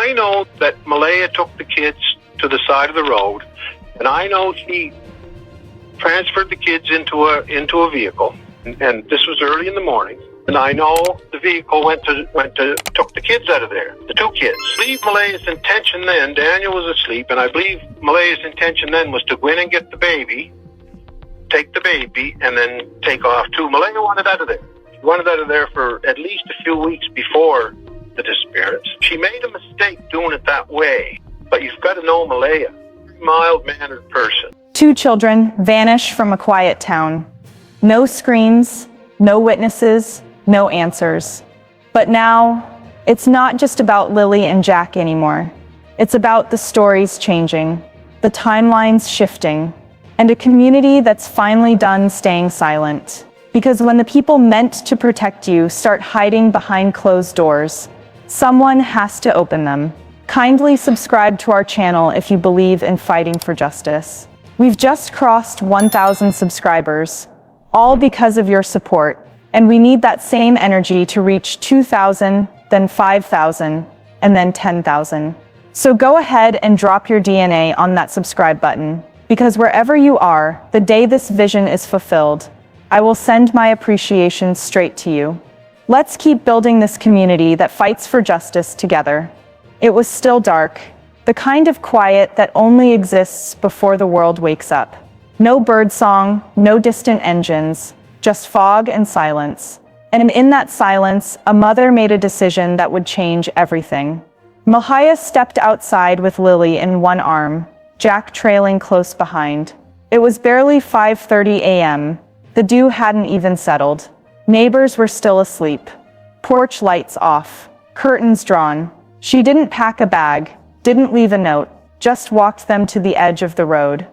I know that Malehya took the kids to the side of the road, and I know she transferred the kids into a vehicle, and this was early in the morning. And I know the vehicle went to took the kids out of there, the two kids. I believe Malehya's intention then, Daniel was asleep, and I believe Malehya's intention then was to go in and get the baby, take the baby, and then take off too. Malehya wanted out of there. She wanted out of there for at least a few weeks before the disappearance. She made a mistake doing it that way, but you've got to know Malehya, mild-mannered person. Two children vanish from a quiet town. No screams, no witnesses, no answers. But now, it's not just about Lily and Jack anymore. It's about the stories changing, the timelines shifting, and a community that's finally done staying silent. Because when the people meant to protect you start hiding behind closed doors, someone has to open them. Kindly subscribe to our channel if you believe in fighting for justice. We've just crossed 1,000 subscribers, all because of your support. And we need that same energy to reach 2,000, then 5,000, and then 10,000. So go ahead and drop your DNA on that subscribe button, because wherever you are, the day this vision is fulfilled, I will send my appreciation straight to you. Let's keep building this community that fights for justice together. It was still dark, the kind of quiet that only exists before the world wakes up. No birdsong, no distant engines, just fog and silence. And in that silence, a mother made a decision that would change everything. Malehya stepped outside with Lily in one arm, Jack trailing close behind. It was barely 5:30 a.m. The dew hadn't even settled. Neighbors were still asleep. Porch lights off, curtains drawn. She didn't pack a bag, didn't leave a note, just walked them to the edge of the road,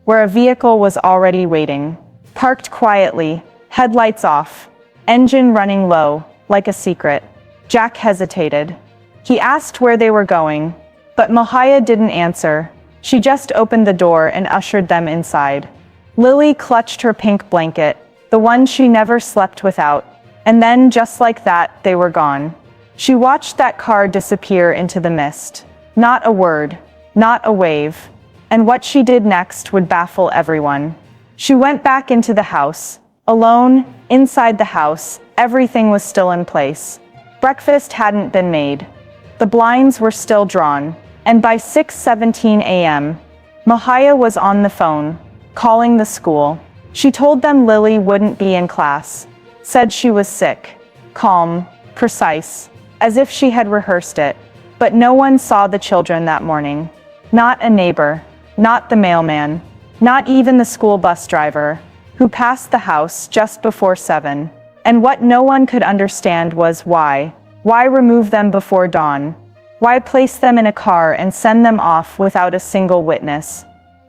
where a vehicle was already waiting. Parked quietly, headlights off, engine running low, like a secret. Jack hesitated. He asked where they were going, but Malehya didn't answer. She just opened the door and ushered them inside. Lily clutched her pink blanket, the one she never slept without, and then, just like that, they were gone. She watched that car disappear into the mist. Not a word, not a wave, and what she did next would baffle everyone. She went back into the house. Alone, inside the house, everything was still in place. Breakfast hadn't been made. The blinds were still drawn, and by 6:17 a.m., Malehya was on the phone, calling the school. She told them Lily wouldn't be in class, said she was sick, calm, precise, as if she had rehearsed it. But no one saw the children that morning. Not a neighbor, not the mailman, not even the school bus driver, who passed the house just before 7. And what no one could understand was why. Why remove them before dawn? Why place them in a car and send them off without a single witness?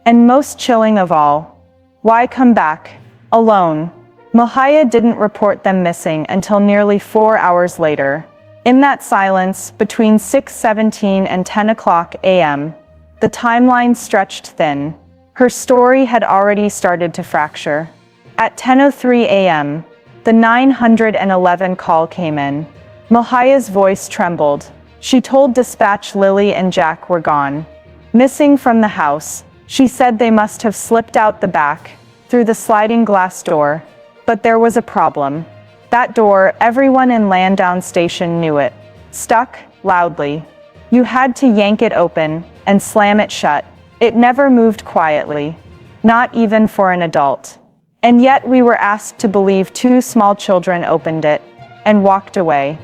And most chilling of all, why come back, alone? Malehya didn't report them missing until nearly 4 hours later. In that silence, between 6:17 and 10 o'clock a.m., the timeline stretched thin. Her story had already started to fracture. At 10:03 a.m., the 911 call came in. Malehya's voice trembled. She told dispatch Lily and Jack were gone. Missing from the house, she said they must have slipped out the back, through the sliding glass door. But there was a problem. That door, everyone in Lansdowne Station knew it. Stuck, loudly. You had to yank it open and slam it shut. It never moved quietly, not even for an adult. And yet we were asked to believe 2 small children opened it and walked away.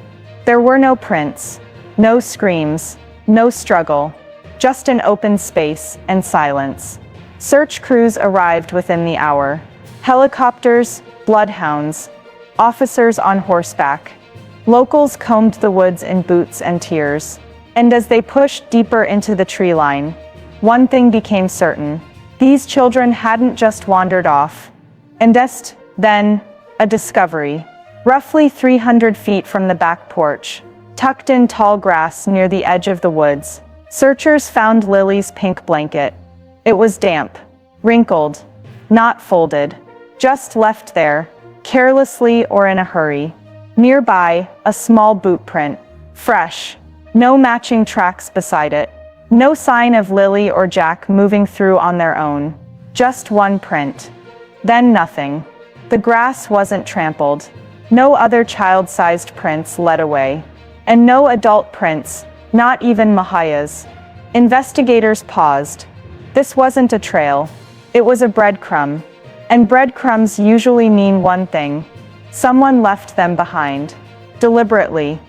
There were no prints, no screams, no struggle, just an open space and silence. Search crews arrived within the hour. Helicopters, bloodhounds, officers on horseback. Locals combed the woods in boots and tears. And as they pushed deeper into the tree line, one thing became certain. These children hadn't just wandered off. And then, a discovery. Roughly 300 feet from the back porch, tucked in tall grass near the edge of the woods, searchers found Lily's pink blanket. It was damp, wrinkled, not folded, just left there, carelessly or in a hurry. Nearby, a small boot print, fresh, No matching tracks beside it. No sign of Lily or Jack moving through on their own. Just one print. Then nothing. The grass wasn't trampled. No other child-sized prints led away. And no adult prints, not even Malehya's. Investigators paused. This wasn't a trail. It was a breadcrumb. And breadcrumbs usually mean one thing. Someone left them behind. Deliberately.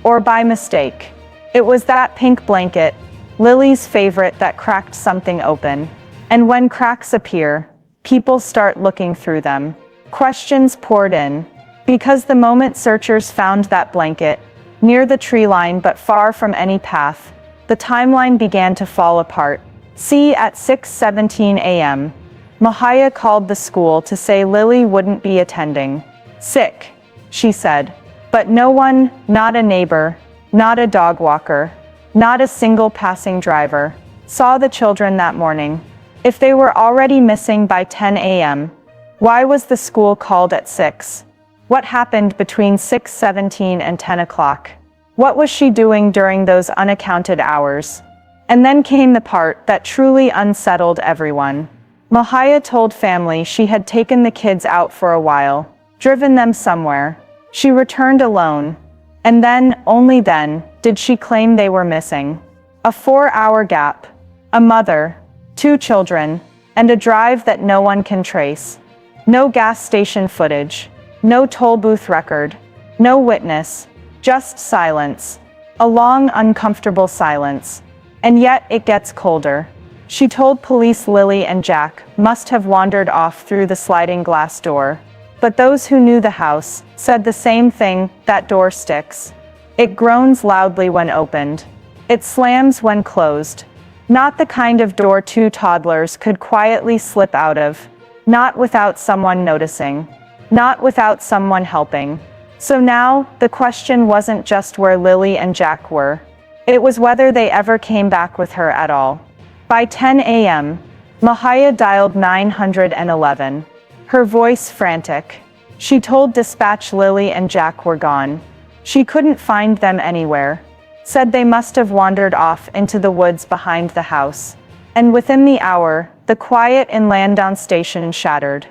Or by mistake. It was that pink blanket, Lily's favorite, that cracked something open. And when cracks appear, people start looking through them. Questions poured in. Because the moment searchers found that blanket, near the tree line but far from any path, the timeline began to fall apart. See, at 6:17 a.m., Malehya called the school to say Lily wouldn't be attending. Sick, she said. But no one, not a neighbor, not a dog walker, not a single passing driver, saw the children that morning. If they were already missing by 10 a.m., why was the school called at 6? What happened between 6:17 and 10 o'clock? What was she doing during those unaccounted hours? And then came the part that truly unsettled everyone. Malehya told family she had taken the kids out for a while, driven them somewhere. She returned alone. And then, only then, did she claim they were missing. A 4-hour gap. A mother, 2 children, and a drive that no one can trace. No gas station footage. No toll booth record. No witness. Just silence. A long, uncomfortable silence. And yet it gets colder. She told police Lily and Jack must have wandered off through the sliding glass door. But those who knew the house said the same thing: that door sticks. It groans loudly when opened. It slams when closed. Not the kind of door 2 toddlers could quietly slip out of. Not without someone noticing. Not without someone helping. So now, the question wasn't just where Lily and Jack were. It was whether they ever came back with her at all. By 10 a.m., Malehya dialed 911. Her voice frantic. She told dispatch Lily and Jack were gone. She couldn't find them anywhere. Said they must have wandered off into the woods behind the house. And within the hour, the quiet in Lansdowne station shattered.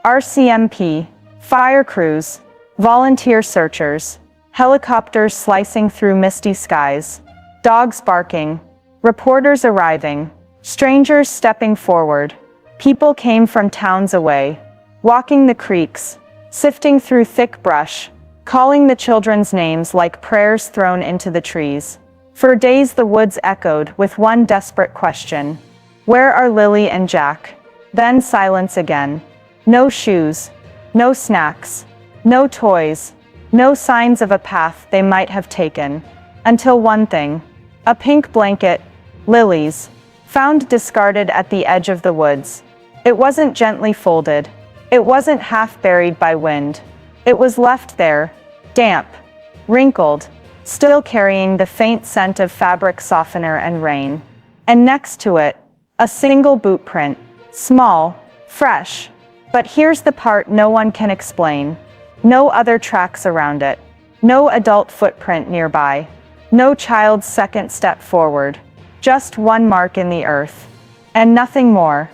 RCMP, fire crews, volunteer searchers, helicopters slicing through misty skies, dogs barking, reporters arriving, strangers stepping forward. People came from towns away, walking the creeks, sifting through thick brush, calling the children's names like prayers thrown into the trees. For days the woods echoed with one desperate question: where are Lily and Jack? Then silence again. No shoes, no snacks, no toys, no signs of a path they might have taken. Until one thing. A pink blanket, Lily's, found discarded at the edge of the woods. It wasn't gently folded. It wasn't half buried by wind. It was left there, damp, wrinkled, still carrying the faint scent of fabric softener and rain. And next to it, a single boot print, small, fresh. But here's the part no one can explain. No other tracks around it. No adult footprint nearby. No child's second step forward. Just one mark in the earth. And nothing more.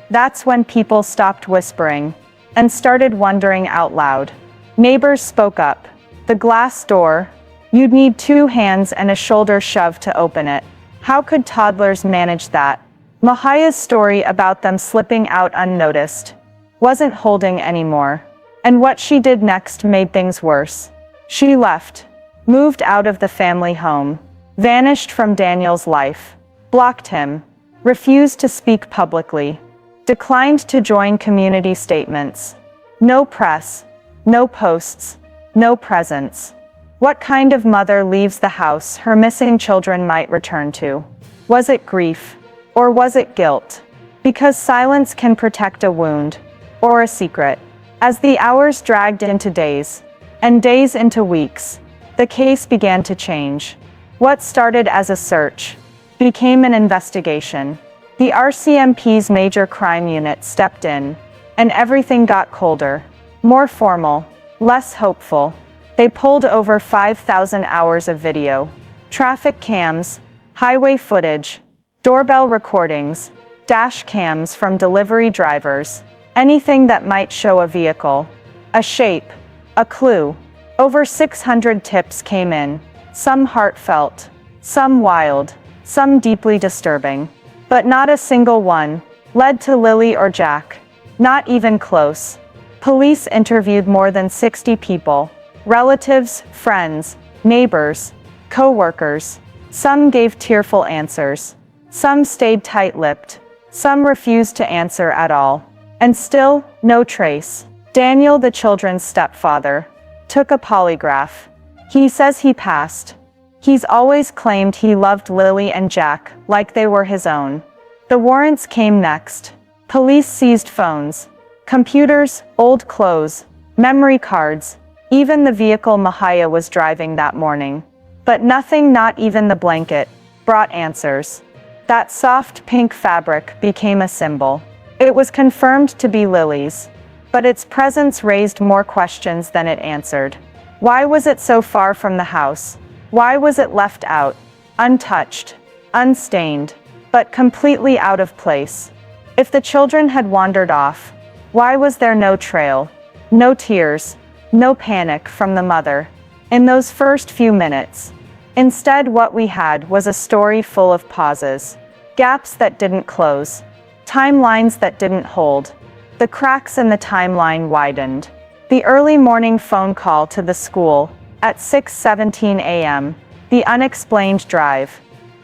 That's when people stopped whispering and started wondering out loud. Neighbors spoke up. The glass door, you'd need 2 hands and a shoulder shove to open it. How could toddlers manage that? Malehya's story about them slipping out unnoticed wasn't holding anymore. And what she did next made things worse. She left, moved out of the family home, vanished from Daniel's life, blocked him, refused to speak publicly, declined to join community statements. No press, no posts, no presence. What kind of mother leaves the house her missing children might return to? Was it grief? Or was it guilt? Because silence can protect a wound, or a secret. As the hours dragged into days, and days into weeks, the case began to change. What started as a search became an investigation. The RCMP's major crime unit stepped in, and everything got colder, more formal, less hopeful. They pulled over 5,000 hours of video, Traffic cams, highway footage, doorbell recordings, dash cams from delivery drivers, anything that might show a vehicle, a shape, a clue. Over 600 tips came in, some heartfelt, some wild, some deeply disturbing. But not a single one led to Lily or Jack, not even close. Police interviewed more than 60 people, relatives, friends, neighbors, co-workers. Some gave tearful answers. Some stayed tight-lipped. Some refused to answer at all. And still, no trace. Daniel, the children's stepfather, took a polygraph. He says he passed. He's always claimed he loved Lily and Jack like they were his own. The warrants came next. Police seized phones, computers, old clothes, memory cards, even the vehicle Malehya was driving that morning. But nothing, not even the blanket, brought answers. That soft pink fabric became a symbol. It was confirmed to be Lily's, but its presence raised more questions than it answered. Why was it so far from the house? Why was it left out, untouched, unstained, but completely out of place? If the children had wandered off, why was there no trail, no tears, no panic from the mother in those first few minutes? Instead, what we had was a story full of pauses, gaps that didn't close, timelines that didn't hold. The cracks in the timeline widened. The early morning phone call to the school at 6:17 a.m., the unexplained drive,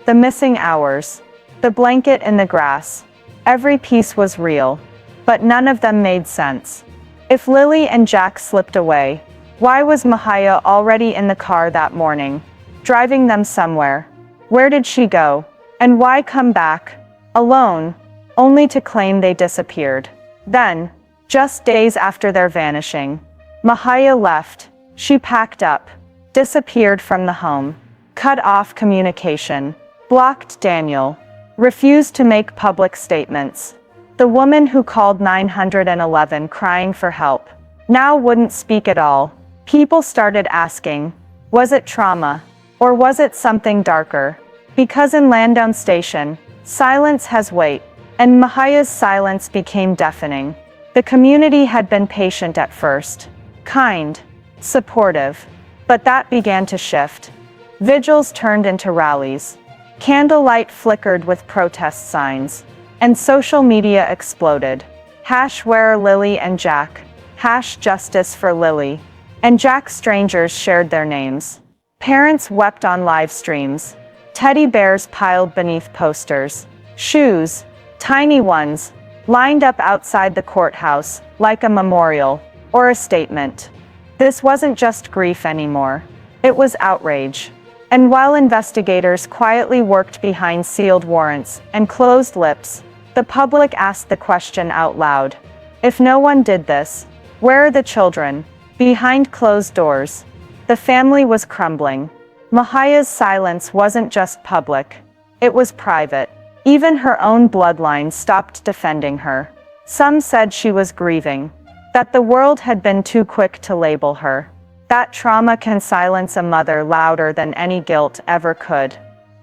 the missing hours, the blanket in the grass. Every piece was real, but none of them made sense. If Lily and Jack slipped away, why was Malehya already in the car that morning, driving them somewhere? Where did she go? And why come back, alone, only to claim they disappeared? Then, just days after their vanishing, Malehya left. She packed up, disappeared from the home, cut off communication, blocked Daniel, refused to make public statements. The woman who called 911 crying for help now wouldn't speak at all. People started asking, was it trauma? Or was it something darker? Because in Lansdowne Station, silence has weight, and Malehya's silence became deafening. The community had been patient at first, kind, supportive, but that began to shift. Vigils turned into rallies. Candlelight flickered with protest signs, and social media exploded. #Where are Lily and Jack? #Justice for Lily and Jack. Strangers shared their names. Parents wept on live streams. Teddy bears piled beneath posters. Shoes, tiny ones, lined up outside the courthouse like a memorial or a statement. This wasn't just grief anymore. It was outrage. And while investigators quietly worked behind sealed warrants and closed lips, the public asked the question out loud. If no one did this, where are the children? Behind closed doors, the family was crumbling. Malehya's silence wasn't just public. It was private. Even her own bloodline stopped defending her. Some said she was grieving, that the world had been too quick to label her. That trauma can silence a mother louder than any guilt ever could.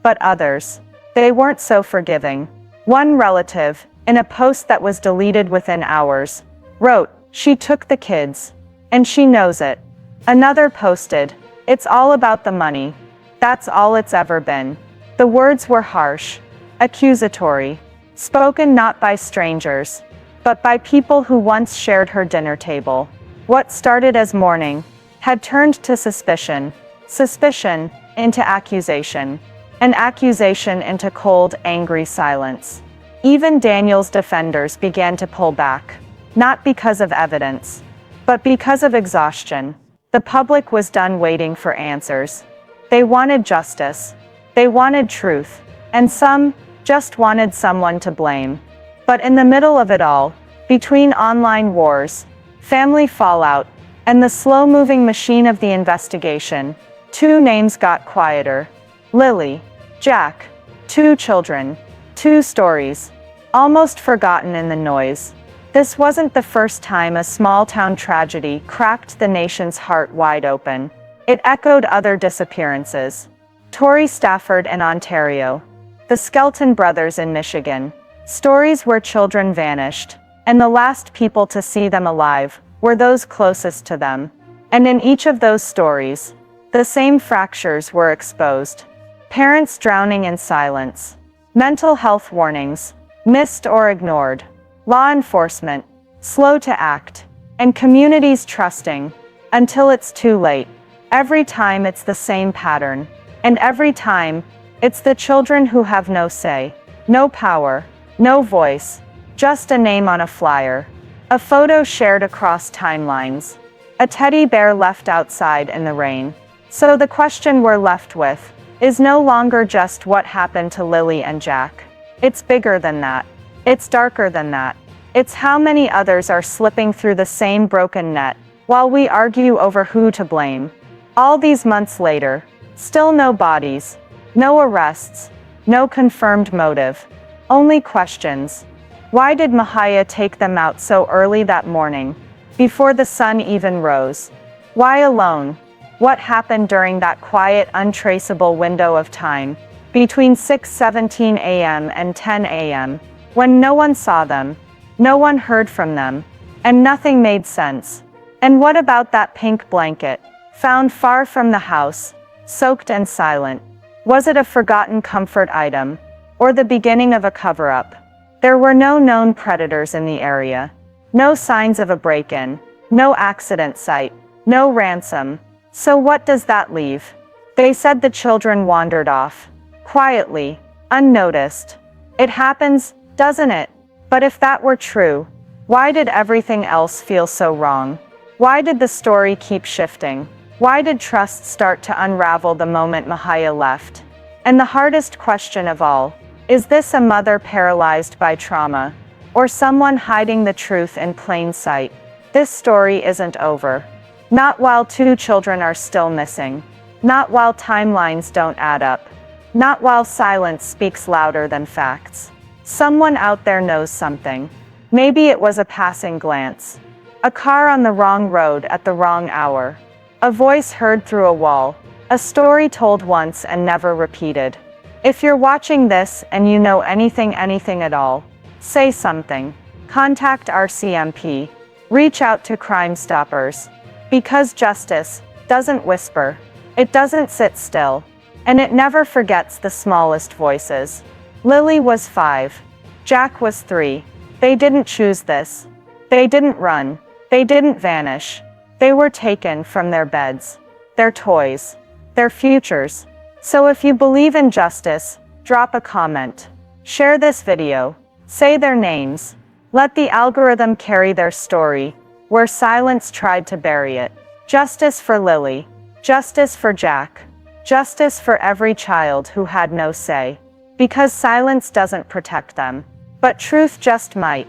But others, they weren't so forgiving. One relative, in a post that was deleted within hours, wrote, "She took the kids, and she knows it." Another posted, "It's all about the money. That's all it's ever been." The words were harsh, accusatory, spoken not by strangers, but by people who once shared her dinner table. What started as mourning had turned to suspicion, suspicion into accusation, and accusation into cold, angry silence. Even Daniel's defenders began to pull back, not because of evidence, but because of exhaustion. The public was done waiting for answers. They wanted justice. They wanted truth. And some just wanted someone to blame. But in the middle of it all, between online wars, family fallout, and the slow-moving machine of the investigation, two names got quieter. Lily, Jack, two children, two stories, almost forgotten in the noise. This wasn't the first time a small-town tragedy cracked the nation's heart wide open. It echoed other disappearances. Tori Stafford in Ontario. The Skelton Brothers in Michigan. Stories where children vanished, and the last people to see them alive were those closest to them. And in each of those stories, the same fractures were exposed. Parents drowning in silence. Mental health warnings, missed or ignored. Law enforcement, slow to act. And communities trusting, until it's too late. Every time it's the same pattern. And every time, it's the children who have no say, no power, no voice, just a name on a flyer. A photo shared across timelines. A teddy bear left outside in the rain. So the question we're left with is no longer just what happened to Lily and Jack. It's bigger than that. It's darker than that. It's how many others are slipping through the same broken net, while we argue over who to blame. All these months later, still no bodies, no arrests, no confirmed motive, only questions. Why did Malehya take them out so early that morning, before the sun even rose? Why alone? What happened during that quiet, untraceable window of time, between 6:17 a.m. and 10 a.m., when no one saw them, no one heard from them, and nothing made sense? And what about that pink blanket, found far from the house, soaked and silent? Was it a forgotten comfort item, or the beginning of a cover-up? There were no known predators in the area, no signs of a break-in, no accident site, no ransom. So what does that leave? They said the children wandered off, quietly, unnoticed. It happens, doesn't it? But if that were true, why did everything else feel so wrong? Why did the story keep shifting? Why did trust start to unravel the moment Malehya left? And the hardest question of all, is this a mother paralyzed by trauma, or someone hiding the truth in plain sight? This story isn't over. Not while 2 children are still missing. Not while timelines don't add up. Not while silence speaks louder than facts. Someone out there knows something. Maybe it was a passing glance. A car on the wrong road at the wrong hour. A voice heard through a wall. A story told once and never repeated. If you're watching this and you know anything at all, say something. Contact RCMP. Reach out to Crime Stoppers. Because justice doesn't whisper. It doesn't sit still. And it never forgets the smallest voices. Lily was 5. Jack was 3. They didn't choose this. They didn't run. They didn't vanish. They were taken from their beds, their toys, their futures. So if you believe in justice, drop a comment. Share this video. Say their names. Let the algorithm carry their story, where silence tried to bury it. Justice for Lily. Justice for Jack. Justice for every child who had no say. Because silence doesn't protect them. But truth just might.